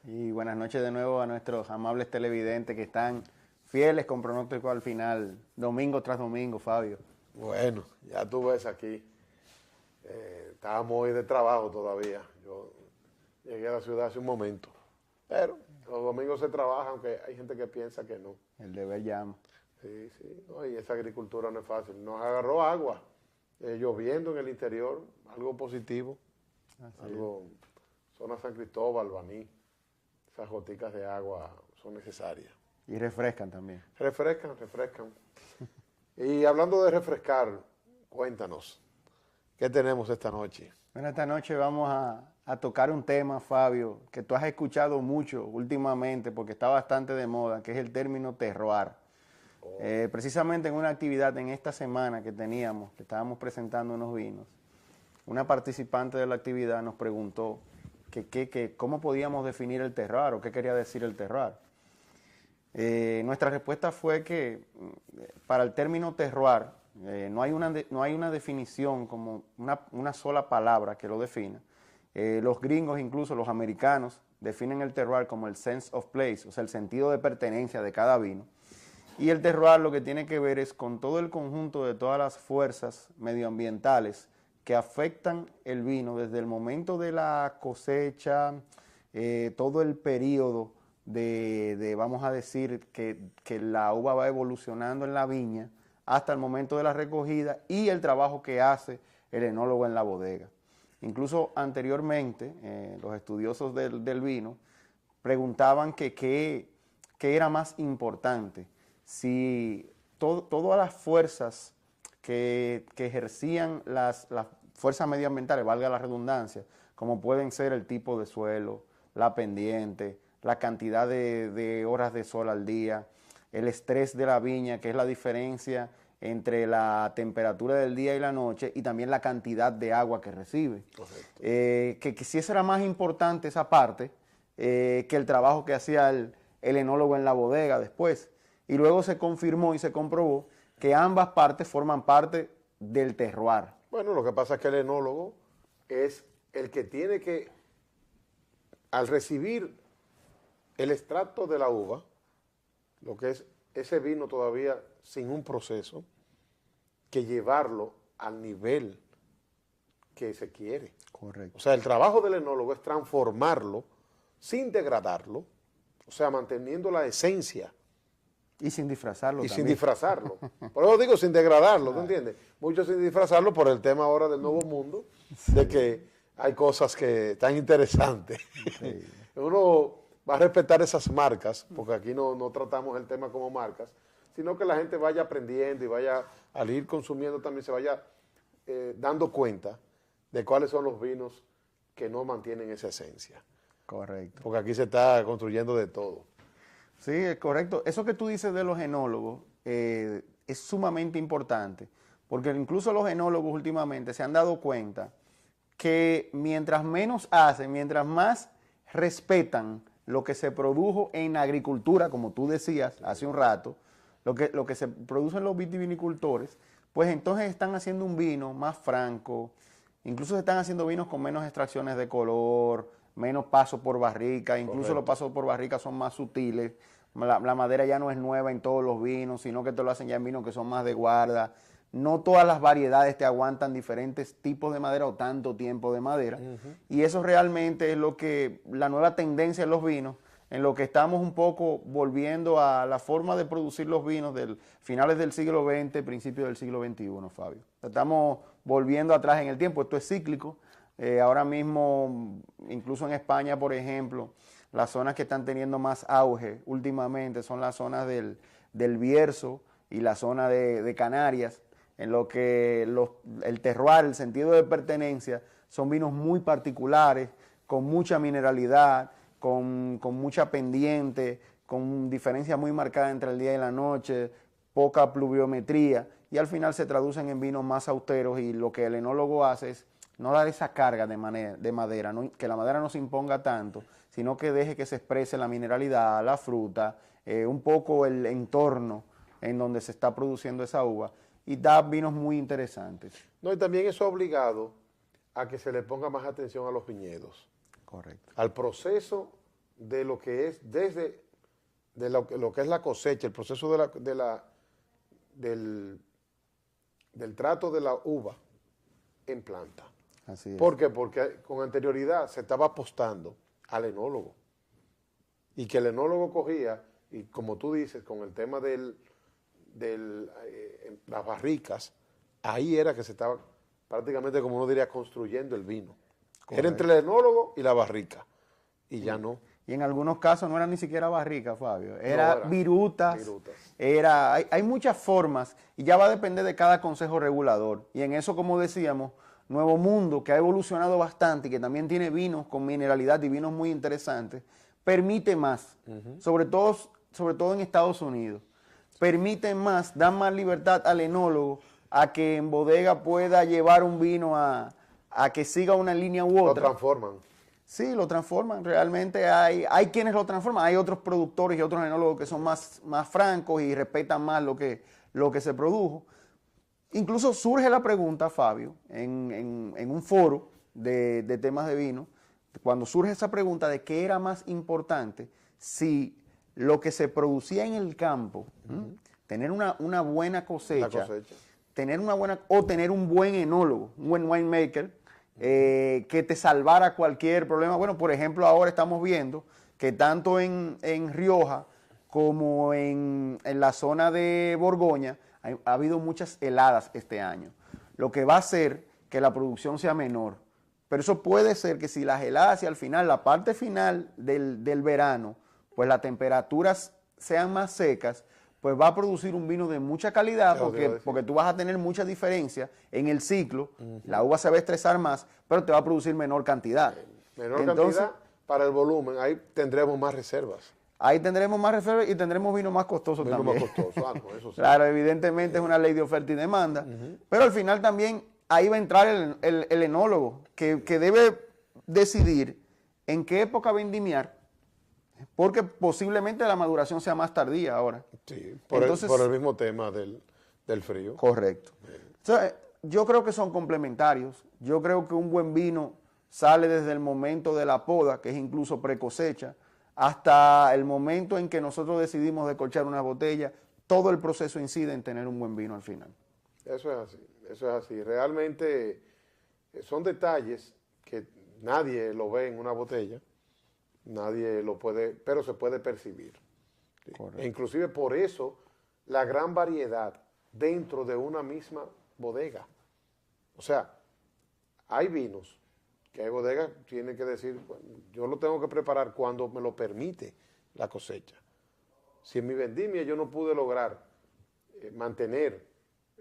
y buenas noches de nuevo a nuestros amables televidentes que están fieles con pronóstico al final, domingo tras domingo, Fabio. Bueno, ya tú ves aquí, estábamos hoy de trabajo todavía, yo llegué a la ciudad hace un momento, pero los domingos se trabaja, aunque hay gente que piensa que no. El deber llama. Sí, sí, no, y esa agricultura no es fácil. Nos agarró agua, lloviendo en el interior, algo positivo. Algo, zona San Cristóbal, Baní, esas goticas de agua son necesarias. Y refrescan también. Refrescan. Y hablando de refrescar, cuéntanos, ¿qué tenemos esta noche? Bueno, esta noche vamos a tocar un tema, Fabio, que tú has escuchado mucho últimamente porque está bastante de moda, que es el término terroir. Precisamente en una actividad en esta semana que teníamos, que estábamos presentando unos vinos, una participante de la actividad nos preguntó cómo podíamos definir el terroir o qué quería decir el terroir. Nuestra respuesta fue que para el término terroir no hay una definición como una sola palabra que lo defina. Los gringos, incluso los americanos, definen el terroir como el sense of place, o sea, el sentido de pertenencia de cada vino. Y el terroir lo que tiene que ver es con todo el conjunto de todas las fuerzas medioambientales que afectan el vino desde el momento de la cosecha, todo el periodo vamos a decir, que la uva va evolucionando en la viña hasta el momento de la recogida y el trabajo que hace el enólogo en la bodega. Incluso anteriormente, los estudiosos del vino preguntaban que qué era más importante, si todas las fuerzas que ejercían las fuerzas medioambientales, valga la redundancia, como pueden ser el tipo de suelo, la pendiente, la cantidad de horas de sol al día, el estrés de la viña, que es la diferencia entre la temperatura del día y la noche, y también la cantidad de agua que recibe. Que si eso era más importante, esa parte, que el trabajo que hacía el enólogo en la bodega después. Y luego se confirmó y se comprobó que ambas partes forman parte del terroir. Bueno, lo que pasa es que el enólogo es el que tiene que, al recibir el extracto de la uva, lo que es ese vino todavía sin un proceso, que llevarlo al nivel que se quiere. Correcto. O sea, el trabajo del enólogo es transformarlo sin degradarlo, o sea, manteniendo la esencia. Y sin disfrazarlo Y también. sin disfrazarlo. Por eso digo sin degradarlo, ¿tú entiendes? Muchos sin disfrazarlo por el tema ahora del nuevo mundo, de que hay cosas que están interesantes. Sí. Uno va a respetar esas marcas, porque aquí no tratamos el tema como marcas, sino que la gente vaya aprendiendo y vaya, al ir consumiendo también, se vaya dando cuenta de cuáles son los vinos que no mantienen esa esencia. Correcto. Porque aquí se está construyendo de todo. Sí, es correcto. Eso que tú dices de los enólogos es sumamente importante, porque incluso los enólogos últimamente se han dado cuenta que mientras menos hacen, mientras más respetan lo que se produjo en agricultura, como tú decías hace un rato, lo que se produce en los vitivinicultores, pues entonces están haciendo un vino más franco, incluso se están haciendo vinos con menos extracciones de color, menos paso por barrica, incluso Correcto. Los pasos por barrica son más sutiles, la madera ya no es nueva en todos los vinos, sino que te lo hacen ya en vinos que son más de guarda. No todas las variedades te aguantan diferentes tipos de madera o tanto tiempo de madera. Y eso realmente es lo que la nueva tendencia en los vinos, en lo que estamos un poco volviendo a la forma de producir los vinos del finales del siglo XX, principios del siglo XXI, Fabio. Estamos volviendo atrás en el tiempo, esto es cíclico. Ahora mismo, incluso en España, por ejemplo, las zonas que están teniendo más auge últimamente son las zonas del Bierzo y la zona de Canarias, en lo que el terroir, el sentido de pertenencia, son vinos muy particulares, con mucha mineralidad, con mucha pendiente, con diferencia muy marcada entre el día y la noche, poca pluviometría, y al final se traducen en vinos más austeros, y lo que el enólogo hace es no dar esa carga de madera, que la madera no se imponga tanto, sino que deje que se exprese la mineralidad, la fruta, un poco el entorno en donde se está produciendo esa uva, y da vinos muy interesantes. No, y también eso ha obligado a que se le ponga más atención a los viñedos. Correcto. Al proceso de lo que es, desde lo que es la cosecha, el proceso del trato de la uva en planta. Así es. ¿Por qué? Porque con anterioridad se estaba apostando al enólogo. Y que el enólogo cogía, y como tú dices, con el tema de las barricas, ahí era que se estaba prácticamente, como uno diría, construyendo el vino. Correcto. Era entre el enólogo y la barrica, y ya no. Y en algunos casos no eran ni siquiera barricas, Fabio, era virutas. Hay muchas formas, y ya va a depender de cada consejo regulador. Y en eso, como decíamos, Nuevo Mundo, que ha evolucionado bastante y que también tiene vinos con mineralidad y vinos muy interesantes, permite más, sobre todo en Estados Unidos. Permiten más, dan más libertad al enólogo a que en bodega pueda llevar un vino a que siga una línea u otra. Lo transforman. Sí, lo transforman. Realmente hay quienes lo transforman. Hay otros productores y otros enólogos que son más francos y respetan más lo que se produjo. Incluso surge la pregunta, Fabio, en un foro de temas de vino, cuando surge esa pregunta de qué era más importante, si lo que se producía en el campo, tener una buena cosecha, tener un buen enólogo, un buen winemaker, que te salvara cualquier problema. Bueno, por ejemplo, ahora estamos viendo que tanto en Rioja como en la zona de Borgoña ha habido muchas heladas este año, lo que va a hacer que la producción sea menor. Pero eso puede ser que si las heladas hacia el final, la parte final del verano, pues las temperaturas sean más secas, pues va a producir un vino de mucha calidad, porque tú vas a tener mucha diferencia en el ciclo, la uva se va a estresar más, pero te va a producir menor cantidad. Cantidad para el volumen, ahí tendremos más reservas. Ahí tendremos más reservas y tendremos vino más costoso también. Más costoso, eso sí. Claro, evidentemente es una ley de oferta y demanda, pero al final también ahí va a entrar el enólogo, que debe decidir en qué época vendimiar, porque posiblemente la maduración sea más tardía ahora. Sí, por el mismo tema del frío. Correcto. Entonces, yo creo que son complementarios. Yo creo que un buen vino sale desde el momento de la poda, que es incluso precosecha, hasta el momento en que nosotros decidimos decorchar una botella. Todo el proceso incide en tener un buen vino al final. Eso es así. Realmente son detalles que nadie lo ve en una botella, nadie lo puede, pero se puede percibir. ¿Sí? E inclusive por eso la gran variedad dentro de una misma bodega. O sea, hay vinos que hay bodegas tienen que decir, bueno, yo lo tengo que preparar cuando me lo permite la cosecha. Si en mi vendimia yo no pude lograr mantener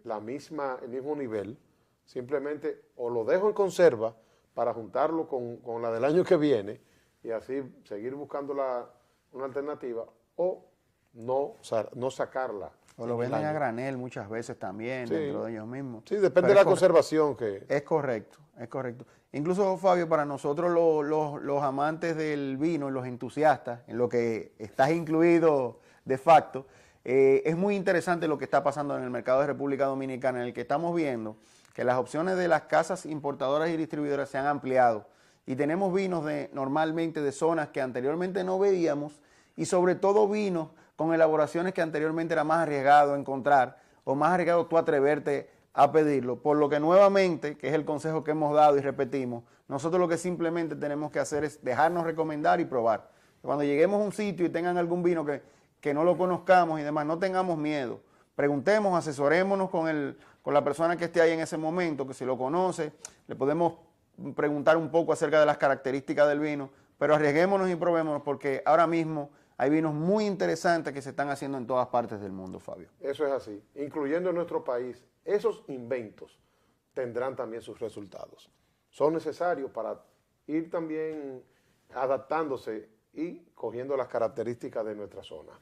el mismo nivel, simplemente o lo dejo en conserva para juntarlo con la del año que viene y así seguir buscando una alternativa, o no sacarla. O lo venden a granel muchas veces también, sí, dentro de ellos mismos. Sí, depende de la conservación que... Es correcto, es correcto. Incluso, Fabio, para nosotros los amantes del vino y los entusiastas, en lo que estás incluido de facto, es muy interesante lo que está pasando en el mercado de República Dominicana, en el que estamos viendo que las opciones de las casas importadoras y distribuidoras se han ampliado y tenemos vinos normalmente de zonas que anteriormente no veíamos, y sobre todo vinos con elaboraciones que anteriormente era más arriesgado encontrar o más arriesgado tú atreverte a pedirlo. Por lo que nuevamente, que es el consejo que hemos dado y repetimos, nosotros lo que simplemente tenemos que hacer es dejarnos recomendar y probar. Cuando lleguemos a un sitio y tengan algún vino que no lo conozcamos y demás, no tengamos miedo. Preguntemos, asesorémonos con la persona que esté ahí en ese momento, que si lo conoce, le podemos preguntar un poco acerca de las características del vino, pero arriesguémonos y probémonos, porque ahora mismo hay vinos muy interesantes que se están haciendo en todas partes del mundo, Fabio. Eso es así, incluyendo en nuestro país. Esos inventos tendrán también sus resultados. Son necesarios para ir también adaptándose y cogiendo las características de nuestra zona.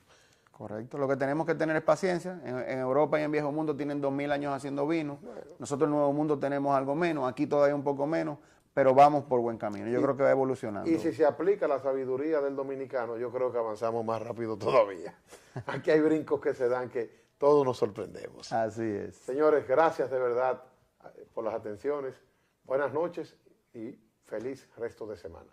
Correcto. Lo que tenemos que tener es paciencia. En Europa y en Viejo Mundo tienen 2000 años haciendo vino. Bueno. Nosotros en Nuevo Mundo tenemos algo menos, aquí todavía un poco menos, pero vamos por buen camino. Yo creo que va evolucionando. Y si se aplica la sabiduría del dominicano, yo creo que avanzamos más rápido todavía. Aquí hay brincos que se dan que todos nos sorprendemos. Así es. Señores, gracias de verdad por las atenciones. Buenas noches y feliz resto de semana.